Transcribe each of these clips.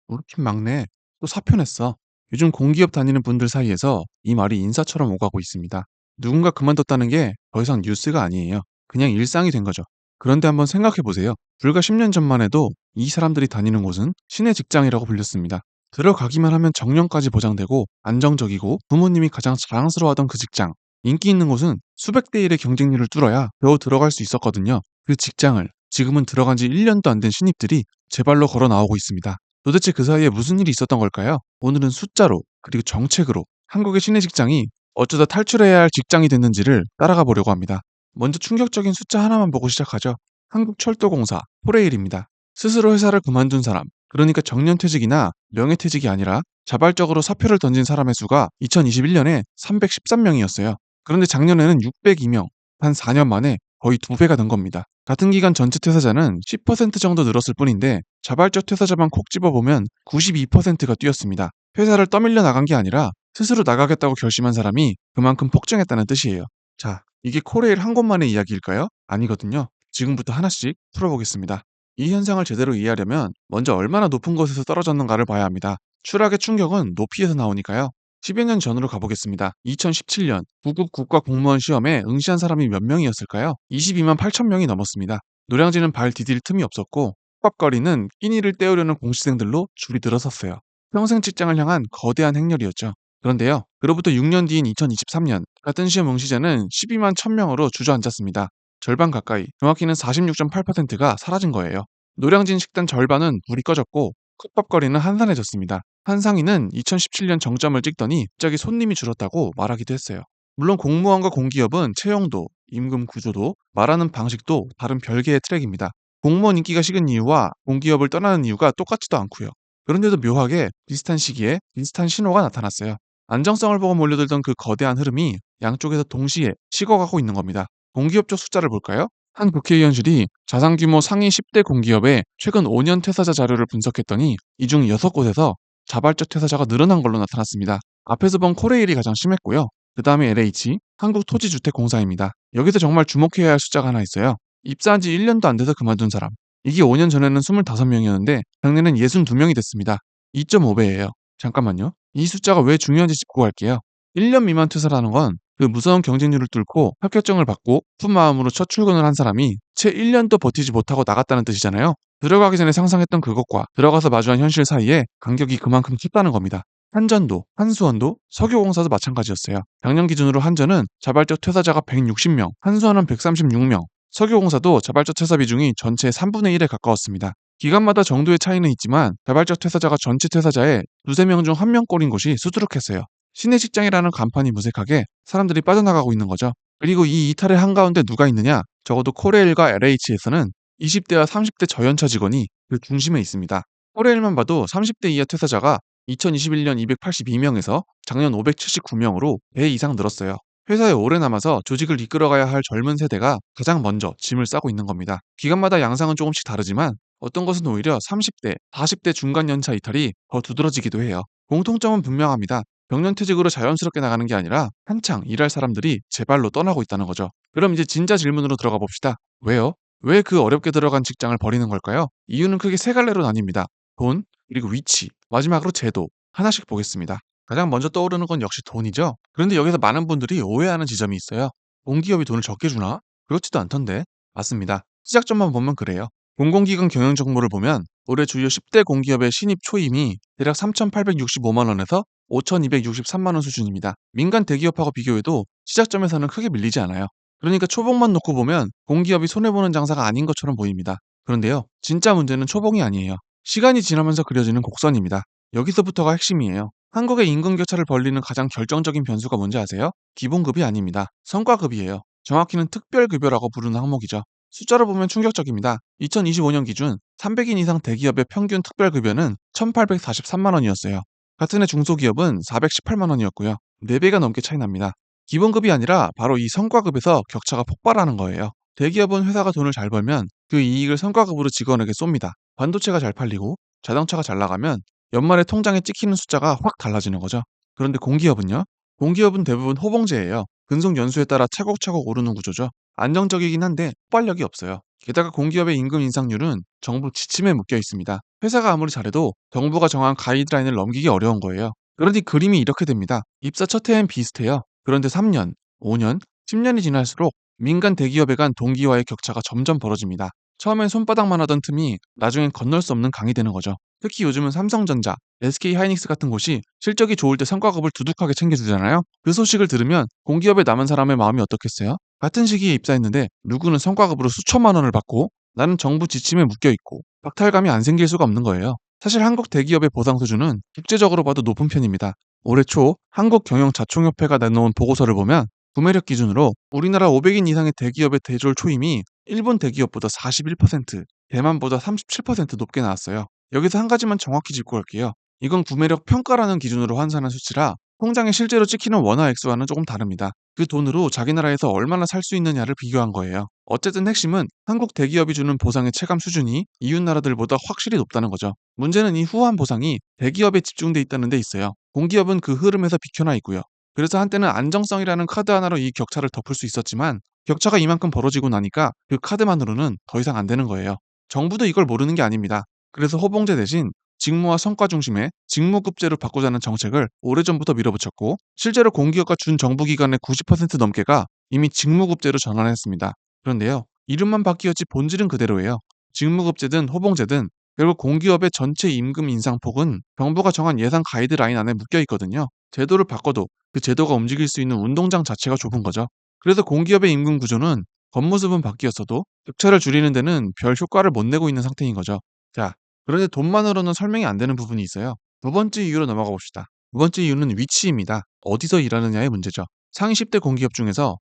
우리 팀 막내 또 사표 냈어. 요즘 공기업 다니는 분들 사이에서 이 말이 인사처럼 오가고 있습니다. 누군가 그만뒀다는 게 더 이상 뉴스가 아니에요. 그냥 일상이 된 거죠. 그런데 한번 생각해 보세요. 불과 10년 전만 해도 이 사람들이 다니는 곳은 신의 직장이라고 불렸습니다. 들어가기만 하면 정년까지 보장되고 안정적이고 부모님이 가장 자랑스러워하던 그 직장. 인기 있는 곳은 수백 대 1의 경쟁률을 뚫어야 겨우 들어갈 수 있었거든요. 그 직장을 지금은 들어간 지 1년도 안 된 신입들이 제 발로 걸어 나오고 있습니다. 도대체 그 사이에 무슨 일이 있었던 걸까요? 오늘은 숫자로, 그리고 정책으로 한국의 신의 직장이 어쩌다 탈출해야 할 직장이 됐는지를 따라가 보려고 합니다. 먼저 충격적인 숫자 하나만 보고 시작하죠. 한국철도공사, 포레일입니다. 스스로 회사를 그만둔 사람, 그러니까 정년퇴직이나 명예퇴직이 아니라 자발적으로 사표를 던진 사람의 수가 2021년에 313명이었어요. 그런데 작년에는 602명, 한 4년 만에 거의 2배가 된 겁니다. 같은 기간 전체 퇴사자는 10% 정도 늘었을 뿐인데 자발적 퇴사자만 콕 집어보면 92%가 뛰었습니다. 회사를 떠밀려 나간 게 아니라 스스로 나가겠다고 결심한 사람이 그만큼 폭증했다는 뜻이에요. 자, 이게 코레일 한 곳만의 이야기일까요? 아니거든요. 지금부터 하나씩 풀어보겠습니다. 이 현상을 제대로 이해하려면 먼저 얼마나 높은 곳에서 떨어졌는가를 봐야 합니다. 추락의 충격은 높이에서 나오니까요. 10여 년 전으로 가보겠습니다. 2017년 9급 국가공무원 시험에 응시한 사람이 몇 명이었을까요? 22만 8천 명이 넘었습니다. 노량진은 발 디딜 틈이 없었고 pap거리는 끼니를 때우려는 공시생들로 줄이 들어섰어요. 평생 직장을 향한 거대한 행렬이었죠. 그런데요, 그로부터 6년 뒤인 2023년 같은 시험 응시자는 12만 1000명으로 주저앉았습니다. 절반 가까이, 정확히는 46.8%가 사라진 거예요. 노량진 식단 절반은 불이 꺼졌고 컵밥거리는 한산해졌습니다. 한 상인은 2017년 정점을 찍더니 갑자기 손님이 줄었다고 말하기도 했어요. 물론 공무원과 공기업은 채용도, 임금 구조도, 말하는 방식도 다른 별개의 트랙입니다. 공무원 인기가 식은 이유와 공기업을 떠나는 이유가 똑같지도 않고요. 그런데도 묘하게 비슷한 시기에 비슷한 신호가 나타났어요. 안정성을 보고 몰려들던 그 거대한 흐름이 양쪽에서 동시에 식어가고 있는 겁니다. 공기업 쪽 숫자를 볼까요? 한 국회의원실이 자산 규모 상위 10대 공기업의 최근 5년 퇴사자 자료를 분석했더니 이 중 6곳에서 자발적 퇴사자가 늘어난 걸로 나타났습니다. 앞에서 본 코레일이 가장 심했고요. 그 다음에 LH, 한국토지주택공사입니다. 여기서 정말 주목해야 할 숫자가 하나 있어요. 입사한 지 1년도 안 돼서 그만둔 사람. 이게 5년 전에는 25명이었는데 작년엔 62명이 됐습니다. 2.5배예요. 잠깐만요. 이 숫자가 왜 중요한지 짚고 갈게요. 1년 미만 퇴사라는 건 그 무서운 경쟁률을 뚫고 합격증을 받고 푼 마음으로 첫 출근을 한 사람이 채 1년도 버티지 못하고 나갔다는 뜻이잖아요. 들어가기 전에 상상했던 그것과 들어가서 마주한 현실 사이에 간격이 그만큼 컸다는 겁니다. 한전도, 한수원도, 석유공사도 마찬가지였어요. 작년 기준으로 한전은 자발적 퇴사자가 160명, 한수원은 136명, 석유공사도 자발적 퇴사 비중이 전체의 3분의 1에 가까웠습니다. 기간마다 정도의 차이는 있지만 자발적 퇴사자가 전체 퇴사자의 두세 명 중 한 명꼴인 곳이 수두룩했어요. 신의 직장이라는 간판이 무색하게 사람들이 빠져나가고 있는 거죠. 그리고 이 이탈의 한가운데 누가 있느냐? 적어도 코레일과 LH에서는 20대와 30대 저연차 직원이 그 중심에 있습니다. 코레일만 봐도 30대 이하 퇴사자가 2021년 282명에서 작년 579명으로 배 이상 늘었어요. 회사에 오래 남아서 조직을 이끌어가야 할 젊은 세대가 가장 먼저 짐을 싸고 있는 겁니다. 기간마다 양상은 조금씩 다르지만 어떤 것은 오히려 30대, 40대 중간 연차 이탈이 더 두드러지기도 해요. 공통점은 분명합니다. 정년퇴직으로 자연스럽게 나가는 게 아니라 한창 일할 사람들이 제발로 떠나고 있다는 거죠. 그럼 이제 진짜 질문으로 들어가 봅시다. 왜요? 왜 그 어렵게 들어간 직장을 버리는 걸까요? 이유는 크게 세 갈래로 나뉩니다. 돈, 그리고 위치, 마지막으로 제도. 하나씩 보겠습니다. 가장 먼저 떠오르는 건 역시 돈이죠. 그런데 여기서 많은 분들이 오해하는 지점이 있어요. 공기업이 돈을 적게 주나? 그렇지도 않던데. 맞습니다. 시작점만 보면 그래요. 공공기관 경영 정보를 보면 올해 주요 10대 공기업의 신입 초임이 대략 3,865만 원에서 5,263만 원 수준입니다. 민간 대기업하고 비교해도 시작점에서는 크게 밀리지 않아요. 그러니까 초봉만 놓고 보면 공기업이 손해보는 장사가 아닌 것처럼 보입니다. 그런데요, 진짜 문제는 초봉이 아니에요. 시간이 지나면서 그려지는 곡선입니다. 여기서부터가 핵심이에요. 한국의 임금 격차를 벌리는 가장 결정적인 변수가 뭔지 아세요? 기본급이 아닙니다. 성과급이에요. 정확히는 특별급여라고 부르는 항목이죠. 숫자로 보면 충격적입니다. 2025년 기준 300인 이상 대기업의 평균 특별급여는 1,843만 원이었어요. 같은 해 중소기업은 418만 원이었고요. 4배가 넘게 차이 납니다. 기본급이 아니라 바로 이 성과급에서 격차가 폭발하는 거예요. 대기업은 회사가 돈을 잘 벌면 그 이익을 성과급으로 직원에게 쏩니다. 반도체가 잘 팔리고 자동차가 잘 나가면 연말에 통장에 찍히는 숫자가 확 달라지는 거죠. 그런데 공기업은요? 공기업은 대부분 호봉제예요. 근속 연수에 따라 차곡차곡 오르는 구조죠. 안정적이긴 한데 폭발력이 없어요. 게다가 공기업의 임금 인상률은 정부 지침에 묶여 있습니다. 회사가 아무리 잘해도 정부가 정한 가이드라인을 넘기기 어려운 거예요. 그러니 그림이 이렇게 됩니다. 입사 첫 해엔 비슷해요. 그런데 3년, 5년, 10년이 지날수록 민간 대기업에 간 동기와의 격차가 점점 벌어집니다. 처음엔 손바닥만 하던 틈이 나중엔 건널 수 없는 강이 되는 거죠. 특히 요즘은 삼성전자, SK하이닉스 같은 곳이 실적이 좋을 때 성과급을 두둑하게 챙겨주잖아요. 그 소식을 들으면 공기업에 남은 사람의 마음이 어떻겠어요? 같은 시기에 입사했는데 누구는 성과급으로 수천만 원을 받고 나는 정부 지침에 묶여 있고 박탈감이 안 생길 수가 없는 거예요. 사실 한국 대기업의 보상 수준은 국제적으로 봐도 높은 편입니다. 올해 초 한국경영자총협회가 내놓은 보고서를 보면 구매력 기준으로 우리나라 500인 이상의 대기업의 대졸 초임이 일본 대기업보다 41%, 대만보다 37% 높게 나왔어요. 여기서 한 가지만 정확히 짚고 갈게요. 이건 구매력 평가라는 기준으로 환산한 수치라 통장에 실제로 찍히는 원화 액수와는 조금 다릅니다. 그 돈으로 자기 나라에서 얼마나 살 수 있느냐를 비교한 거예요. 어쨌든 핵심은 한국 대기업이 주는 보상의 체감 수준이 이웃 나라들보다 확실히 높다는 거죠. 문제는 이 후한 보상이 대기업에 집중돼 있다는 데 있어요. 공기업은 그 흐름에서 비켜나 있고요. 그래서 한때는 안정성이라는 카드 하나로 이 격차를 덮을 수 있었지만 격차가 이만큼 벌어지고 나니까 그 카드만으로는 더 이상 안 되는 거예요. 정부도 이걸 모르는 게 아닙니다. 그래서 호봉제 대신 직무와 성과 중심의 직무급제로 바꾸자는 정책을 오래전부터 밀어붙였고 실제로 공기업과 준정부기관의 90% 넘게가 이미 직무급제로 전환했습니다. 그런데요, 이름만 바뀌었지 본질은 그대로예요. 직무급제든 호봉제든 결국 공기업의 전체 임금 인상폭은 정부가 정한 예산 가이드라인 안에 묶여 있거든요. 제도를 바꿔도 그 제도가 움직일 수 있는 운동장 자체가 좁은 거죠. 그래서 공기업의 임금 구조는 겉모습은 바뀌었어도 격차를 줄이는 데는 별 효과를 못 내고 있는 상태인 거죠. 자, 그런데 돈만으로는 설명이 안 되는 부분이 있어요. 두 번째 이유로 넘어가 봅시다. 두 번째 이유는 위치입니다. 어디서 일하느냐의 문제죠. 상위 10대 공기업 중에서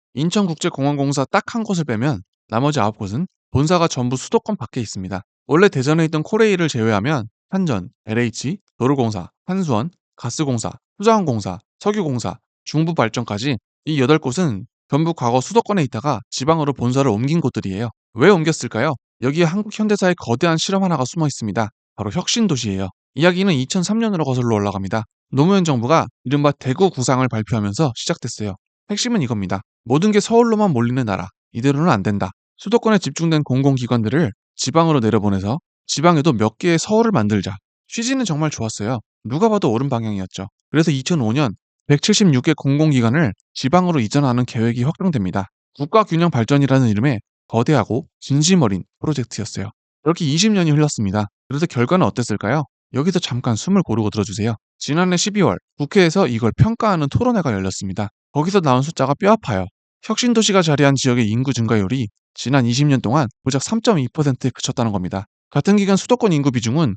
인천국제공항공사 딱 한 곳을 빼면 나머지 9곳은 본사가 전부 수도권 밖에 있습니다. 원래 대전에 있던 코레일을 제외하면 한전, LH, 도로공사, 한수원, 가스공사, 수자원공사, 석유공사, 중부발전까지 이 8곳은 전부 과거 수도권에 있다가 지방으로 본사를 옮긴 곳들이에요. 왜 옮겼을까요? 여기에 한국 현대사의 거대한 실험 하나가 숨어 있습니다. 바로 혁신도시예요. 이야기는 2003년으로 거슬러 올라갑니다. 노무현 정부가 이른바 대구 구상을 발표하면서 시작됐어요. 핵심은 이겁니다. 모든 게 서울로만 몰리는 나라. 이대로는 안 된다. 수도권에 집중된 공공기관들을 지방으로 내려보내서 지방에도 몇 개의 서울을 만들자. 취지는 정말 좋았어요. 누가 봐도 옳은 방향이었죠. 그래서 2005년 176개 공공기관을 지방으로 이전하는 계획이 확정됩니다. 국가균형발전이라는 이름의 거대하고 진심 어린 프로젝트였어요. 그렇게 20년이 흘렀습니다. 그래서 결과는 어땠을까요? 여기서 잠깐 숨을 고르고 들어주세요. 지난해 12월 국회에서 이걸 평가하는 토론회가 열렸습니다. 거기서 나온 숫자가 뼈아파요. 혁신도시가 자리한 지역의 인구 증가율이 지난 20년 동안 고작 3.2%에 그쳤다는 겁니다. 같은 기간 수도권 인구 비중은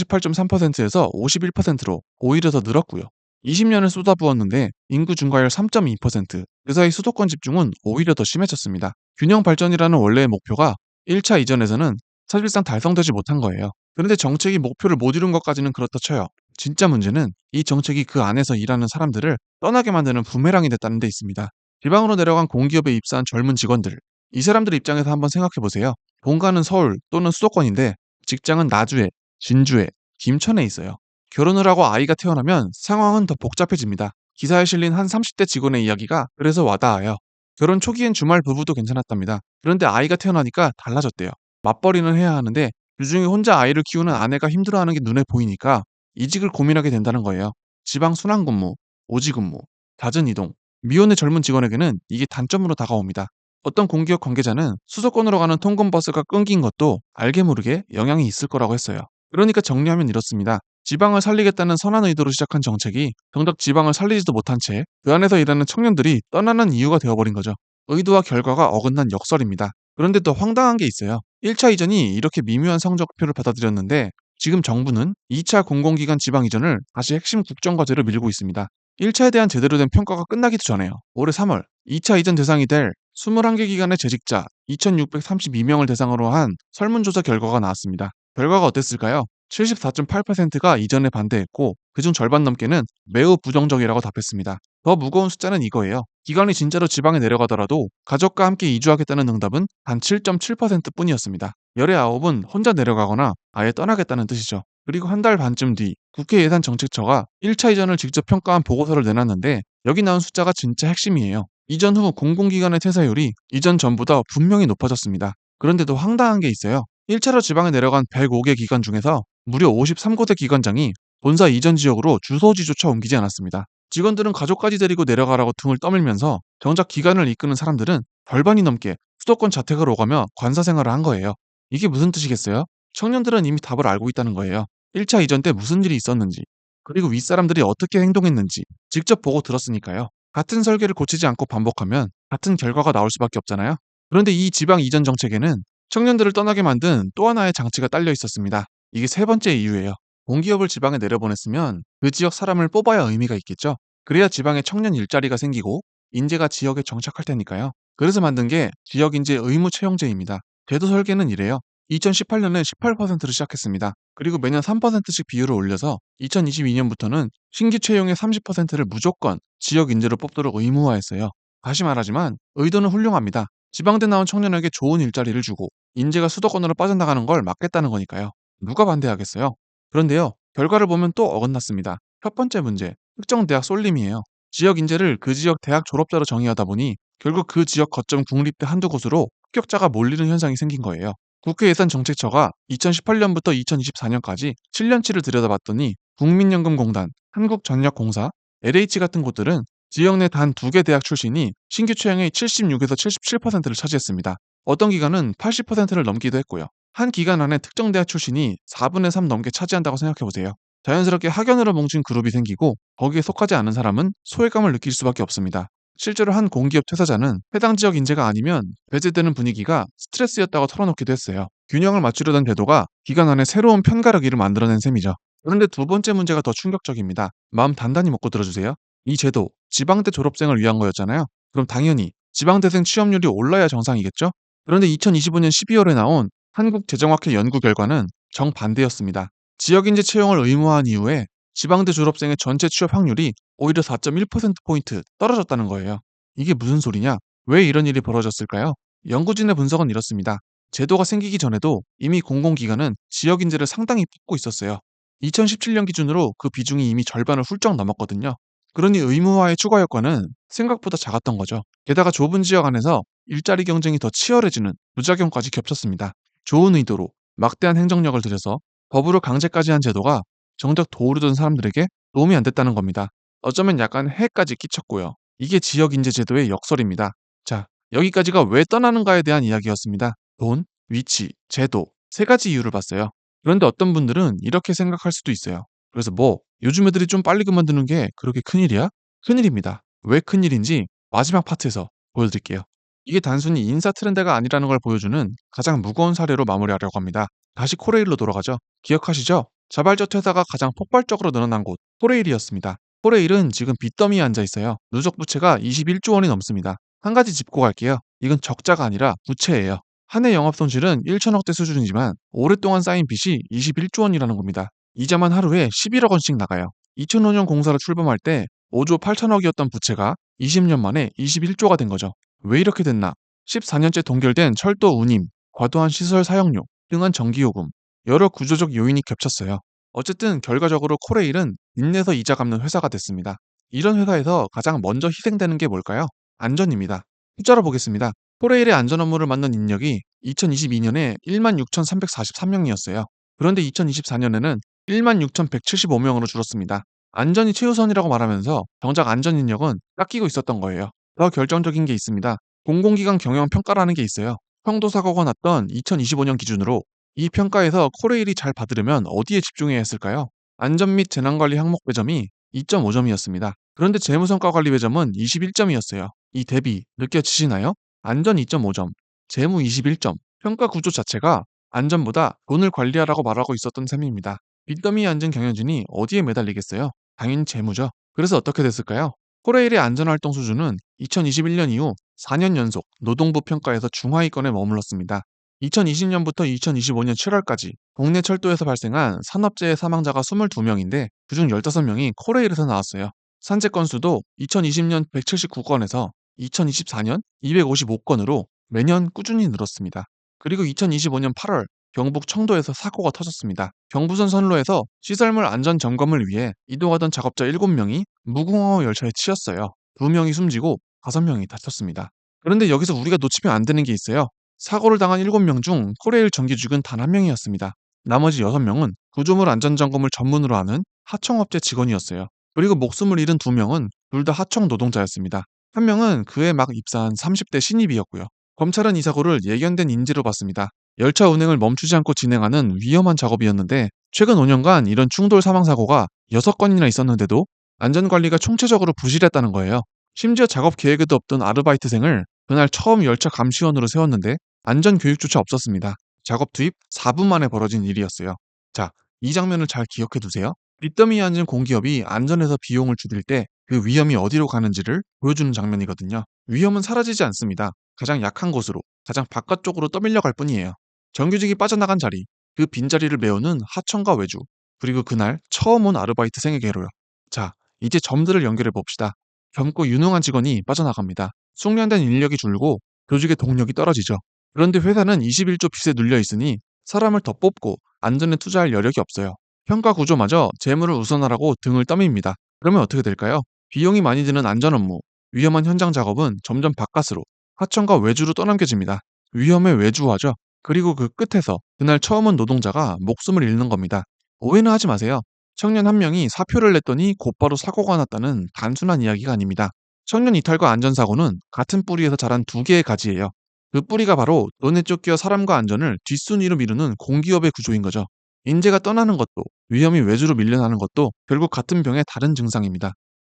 48.3%에서 51%로 오히려 더 늘었고요. 20년을 쏟아부었는데 인구 증가율 3.2%, 그 사이 수도권 집중은 오히려 더 심해졌습니다. 균형 발전이라는 원래의 목표가 1차 이전에서는 사실상 달성되지 못한 거예요. 그런데 정책이 목표를 못 이룬 것까지는 그렇다 쳐요. 진짜 문제는 이 정책이 그 안에서 일하는 사람들을 떠나게 만드는 부메랑이 됐다는 데 있습니다. 지방으로 내려간 공기업에 입사한 젊은 직원들, 이 사람들 입장에서 한번 생각해 보세요. 본가는 서울 또는 수도권인데 직장은 나주에, 진주에, 김천에 있어요. 결혼을 하고 아이가 태어나면 상황은 더 복잡해집니다. 기사에 실린 한 30대 직원의 이야기가 그래서 와닿아요. 결혼 초기엔 주말 부부도 괜찮았답니다. 그런데 아이가 태어나니까 달라졌대요. 맞벌이는 해야 하는데 그중에 혼자 아이를 키우는 아내가 힘들어하는 게 눈에 보이니까 이직을 고민하게 된다는 거예요. 지방 순환근무, 오지근무, 잦은 이동. 미혼의 젊은 직원에게는 이게 단점으로 다가옵니다. 어떤 공기업 관계자는 수도권으로 가는 통근버스가 끊긴 것도 알게 모르게 영향이 있을 거라고 했어요. 그러니까 정리하면 이렇습니다. 지방을 살리겠다는 선한 의도로 시작한 정책이 정작 지방을 살리지도 못한 채 그 안에서 일하는 청년들이 떠나는 이유가 되어버린 거죠. 의도와 결과가 어긋난 역설입니다. 그런데 더 황당한 게 있어요. 1차 이전이 이렇게 미묘한 성적표를 받아들였는데 지금 정부는 2차 공공기관 지방 이전을 다시 핵심 국정과제로 밀고 있습니다. 1차에 대한 제대로 된 평가가 끝나기도 전에요. 올해 3월 2차 이전 대상이 될 21개 기관의 재직자 2,632명을 대상으로 한 설문조사 결과가 나왔습니다. 결과가 어땠을까요? 74.8%가 이전에 반대했고 그중 절반 넘게는 매우 부정적이라고 답했습니다. 더 무거운 숫자는 이거예요. 기관이 진짜로 지방에 내려가더라도 가족과 함께 이주하겠다는 응답은 단 7.7%뿐이었습니다. 열의 9은 혼자 내려가거나 아예 떠나겠다는 뜻이죠. 그리고 한 달 반쯤 뒤 국회 예산정책처가 1차 이전을 직접 평가한 보고서를 내놨는데 여기 나온 숫자가 진짜 핵심이에요. 이전 후 공공기관의 퇴사율이 이전 전보다 분명히 높아졌습니다. 그런데도 황당한 게 있어요. 1차로 지방에 내려간 105개 기관 중에서 무려 53곳의 기관장이 본사 이전 지역으로 주소지조차 옮기지 않았습니다. 직원들은 가족까지 데리고 내려가라고 등을 떠밀면서 정작 기관을 이끄는 사람들은 절반이 넘게 수도권 자택을 오가며 관사 생활을 한 거예요. 이게 무슨 뜻이겠어요? 청년들은 이미 답을 알고 있다는 거예요. 1차 이전 때 무슨 일이 있었는지, 그리고 윗사람들이 어떻게 행동했는지 직접 보고 들었으니까요. 같은 설계를 고치지 않고 반복하면 같은 결과가 나올 수밖에 없잖아요. 그런데 이 지방 이전 정책에는 청년들을 떠나게 만든 또 하나의 장치가 딸려 있었습니다. 이게 세 번째 이유예요. 공기업을 지방에 내려보냈으면 그 지역 사람을 뽑아야 의미가 있겠죠. 그래야 지방에 청년 일자리가 생기고 인재가 지역에 정착할 테니까요. 그래서 만든 게 지역 인재 의무 채용제입니다. 제도 설계는 이래요. 2018년에 18%를 시작했습니다. 그리고 매년 3%씩 비율을 올려서 2022년부터는 신규 채용의 30%를 무조건 지역 인재로 뽑도록 의무화했어요. 다시 말하지만 의도는 훌륭합니다. 지방대 나온 청년에게 좋은 일자리를 주고 인재가 수도권으로 빠져나가는 걸 막겠다는 거니까요. 누가 반대하겠어요? 그런데요, 결과를 보면 또 어긋났습니다. 첫 번째 문제, 특정 대학 쏠림이에요. 지역 인재를 그 지역 대학 졸업자로 정의하다 보니 결국 그 지역 거점 국립대 한두 곳으로 합격자가 몰리는 현상이 생긴 거예요. 국회 예산정책처가 2018년부터 2024년까지 7년치를 들여다봤더니 국민연금공단, 한국전력공사, LH 같은 곳들은 지역 내 단 두 개 대학 출신이 신규 채용의 76에서 77%를 차지했습니다. 어떤 기관은 80%를 넘기도 했고요. 한 기간 안에 특정 대학 출신이 4분의 3 넘게 차지한다고 생각해보세요. 자연스럽게 학연으로 뭉친 그룹이 생기고 거기에 속하지 않은 사람은 소외감을 느낄 수밖에 없습니다. 실제로 한 공기업 퇴사자는 해당 지역 인재가 아니면 배제되는 분위기가 스트레스였다고 털어놓기도 했어요. 균형을 맞추려던 제도가 기간 안에 새로운 편가르기를 만들어낸 셈이죠. 그런데 두 번째 문제가 더 충격적입니다. 마음 단단히 먹고 들어주세요. 이 제도, 지방대 졸업생을 위한 거였잖아요. 그럼 당연히 지방대생 취업률이 올라야 정상이겠죠? 그런데 2025년 12월에 나온 한국재정학회 연구 결과는 정반대였습니다. 지역인재 채용을 의무화한 이후에 지방대 졸업생의 전체 취업 확률이 오히려 4.1%포인트 떨어졌다는 거예요. 이게 무슨 소리냐? 왜 이런 일이 벌어졌을까요? 연구진의 분석은 이렇습니다. 제도가 생기기 전에도 이미 공공기관은 지역인재를 상당히 뽑고 있었어요. 2017년 기준으로 그 비중이 이미 절반을 훌쩍 넘었거든요. 그러니 의무화의 추가 효과는 생각보다 작았던 거죠. 게다가 좁은 지역 안에서 일자리 경쟁이 더 치열해지는 부작용까지 겹쳤습니다. 좋은 의도로 막대한 행정력을 들여서 법으로 강제까지 한 제도가 정작 도우려던 사람들에게 도움이 안 됐다는 겁니다. 어쩌면 약간 해까지 끼쳤고요. 이게 지역 인재 제도의 역설입니다. 자, 여기까지가 왜 떠나는가에 대한 이야기였습니다. 돈, 위치, 제도 세 가지 이유를 봤어요. 그런데 어떤 분들은 이렇게 생각할 수도 있어요. 그래서 뭐 요즘 애들이 좀 빨리 그만두는 게 그렇게 큰일이야? 큰일입니다. 왜 큰일인지 마지막 파트에서 보여드릴게요. 이게 단순히 인사 트렌드가 아니라는 걸 보여주는 가장 무거운 사례로 마무리하려고 합니다. 다시 코레일로 돌아가죠. 기억하시죠? 자발적 퇴사가 가장 폭발적으로 늘어난 곳, 코레일이었습니다. 코레일은 지금 빚더미에 앉아 있어요. 누적 부채가 21조 원이 넘습니다. 한 가지 짚고 갈게요. 이건 적자가 아니라 부채예요. 한 해 영업 손실은 1천억대 수준이지만 오랫동안 쌓인 빚이 21조 원이라는 겁니다. 이자만 하루에 11억 원씩 나가요. 2005년 공사로 출범할 때 5조 8천억이었던 부채가 20년 만에 21조가 된 거죠. 왜 이렇게 됐나? 14년째 동결된 철도 운임, 과도한 시설 사용료, 등한 전기요금, 여러 구조적 요인이 겹쳤어요. 어쨌든 결과적으로 코레일은 빚내서 이자 갚는 회사가 됐습니다. 이런 회사에서 가장 먼저 희생되는 게 뭘까요? 안전입니다. 숫자로 보겠습니다. 코레일의 안전 업무를 맡는 인력이 2022년에 16,343명이었어요. 그런데 2024년에는 16,175명으로 줄었습니다. 안전이 최우선이라고 말하면서 정작 안전 인력은 깎이고 있었던 거예요. 더 결정적인 게 있습니다. 공공기관 경영 평가라는 게 있어요. 평도 사고가 났던 2025년 기준으로 이 평가에서 코레일이 잘 받으려면 어디에 집중해야 했을까요? 안전 및 재난관리 항목 배점이 2.5점이었습니다. 그런데 재무성과 관리 배점은 21점이었어요. 이 대비 느껴지시나요? 안전 2.5점, 재무 21점. 평가 구조 자체가 안전보다 돈을 관리하라고 말하고 있었던 셈입니다. 빚더미에 앉은 경영진이 어디에 매달리겠어요? 당연히 재무죠. 그래서 어떻게 됐을까요? 코레일의 안전활동 수준은 2021년 이후 4년 연속 노동부 평가에서 중하위권에 머물렀습니다. 2020년부터 2025년 7월까지 국내 철도에서 발생한 산업재해 사망자가 22명인데 그중 15명이 코레일에서 나왔어요. 산재 건수도 2020년 179건에서 2024년 255건으로 매년 꾸준히 늘었습니다. 그리고 2025년 8월 경북 청도에서 사고가 터졌습니다. 경부선 선로에서 시설물 안전 점검을 위해 이동하던 작업자 7명이 무궁화 열차에 치였어요. 2명이 숨지고 5명이 다쳤습니다. 그런데 여기서 우리가 놓치면 안 되는 게 있어요. 사고를 당한 7명 중 코레일 정규직은 단 한 명이었습니다. 나머지 6명은 구조물 안전점검을 전문으로 하는 하청업체 직원이었어요. 그리고 목숨을 잃은 2명은 둘 다 하청 노동자였습니다. 한 명은 그해 막 입사한 30대 신입이었고요. 검찰은 이 사고를 예견된 인지로 봤습니다. 열차 운행을 멈추지 않고 진행하는 위험한 작업이었는데 최근 5년간 이런 충돌 사망 사고가 6건이나 있었는데도 안전관리가 총체적으로 부실했다는 거예요. 심지어 작업 계획에도 없던 아르바이트생을 그날 처음 열차 감시원으로 세웠는데 안전 교육조차 없었습니다. 작업 투입 4분 만에 벌어진 일이었어요. 자, 이 장면을 잘 기억해 두세요. 뒷더미에 앉은 공기업이 안전에서 비용을 줄일 때 그 위험이 어디로 가는지를 보여주는 장면이거든요. 위험은 사라지지 않습니다. 가장 약한 곳으로, 가장 바깥쪽으로 떠밀려 갈 뿐이에요. 정규직이 빠져나간 자리, 그 빈자리를 메우는 하청과 외주, 그리고 그날 처음 온 아르바이트생에게로요. 자, 이제 점들을 연결해 봅시다. 젊고 유능한 직원이 빠져나갑니다. 숙련된 인력이 줄고 조직의 동력이 떨어지죠. 그런데 회사는 21조 빚에 눌려 있으니 사람을 더 뽑고 안전에 투자할 여력이 없어요. 평가 구조마저 재물을 우선하라고 등을 떠밉니다. 그러면 어떻게 될까요? 비용이 많이 드는 안전 업무, 위험한 현장 작업은 점점 바깥으로, 하청과 외주로 떠넘겨집니다. 위험의 외주화죠. 그리고 그 끝에서 그날 처음 온 노동자가 목숨을 잃는 겁니다. 오해는 하지 마세요. 청년 한 명이 사표를 냈더니 곧바로 사고가 났다는 단순한 이야기가 아닙니다. 청년 이탈과 안전사고는 같은 뿌리에서 자란 두 개의 가지예요. 그 뿌리가 바로 돈에 쫓겨 사람과 안전을 뒷순위로 미루는 공기업의 구조인 거죠. 인재가 떠나는 것도 위험이 외주로 밀려나는 것도 결국 같은 병의 다른 증상입니다.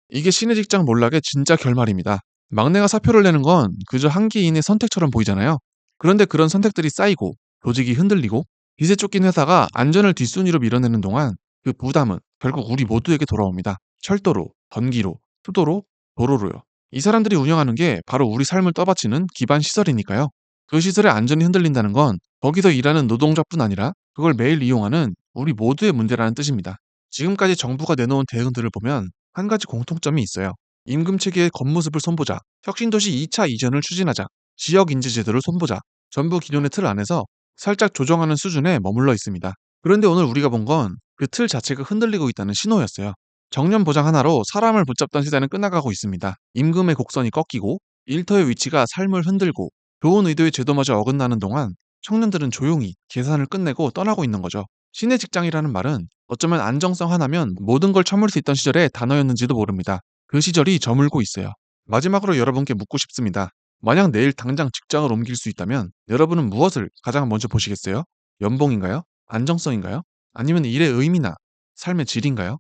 이게 신의 직장 몰락의 진짜 결말입니다. 막내가 사표를 내는 건 그저 한 개인의 선택처럼 보이잖아요. 그런데 그런 선택들이 쌓이고 조직이 흔들리고 빚에 쫓긴 회사가 안전을 뒷순위로 밀어내는 동안 그 부담은 결국 우리 모두에게 돌아옵니다. 철도로, 전기로, 수도로, 도로로요. 이 사람들이 운영하는 게 바로 우리 삶을 떠받치는 기반 시설이니까요. 그 시설의 안전이 흔들린다는 건 거기서 일하는 노동자뿐 아니라 그걸 매일 이용하는 우리 모두의 문제라는 뜻입니다. 지금까지 정부가 내놓은 대응들을 보면 한 가지 공통점이 있어요. 임금 체계의 겉모습을 손보자, 혁신도시 2차 이전을 추진하자, 지역인재제도를 손보자, 전부 기존의 틀 안에서 살짝 조정하는 수준에 머물러 있습니다. 그런데 오늘 우리가 본 건 그 틀 자체가 흔들리고 있다는 신호였어요. 정년 보장 하나로 사람을 붙잡던 시대는 끝나가고 있습니다. 임금의 곡선이 꺾이고 일터의 위치가 삶을 흔들고 좋은 의도의 제도마저 어긋나는 동안 청년들은 조용히 계산을 끝내고 떠나고 있는 거죠. 신의 직장이라는 말은 어쩌면 안정성 하나면 모든 걸 처물 수 있던 시절의 단어였는지도 모릅니다. 그 시절이 저물고 있어요. 마지막으로 여러분께 묻고 싶습니다. 만약 내일 당장 직장을 옮길 수 있다면 여러분은 무엇을 가장 먼저 보시겠어요? 연봉인가요? 안정성인가요? 아니면 일의 의미나 삶의 질인가요?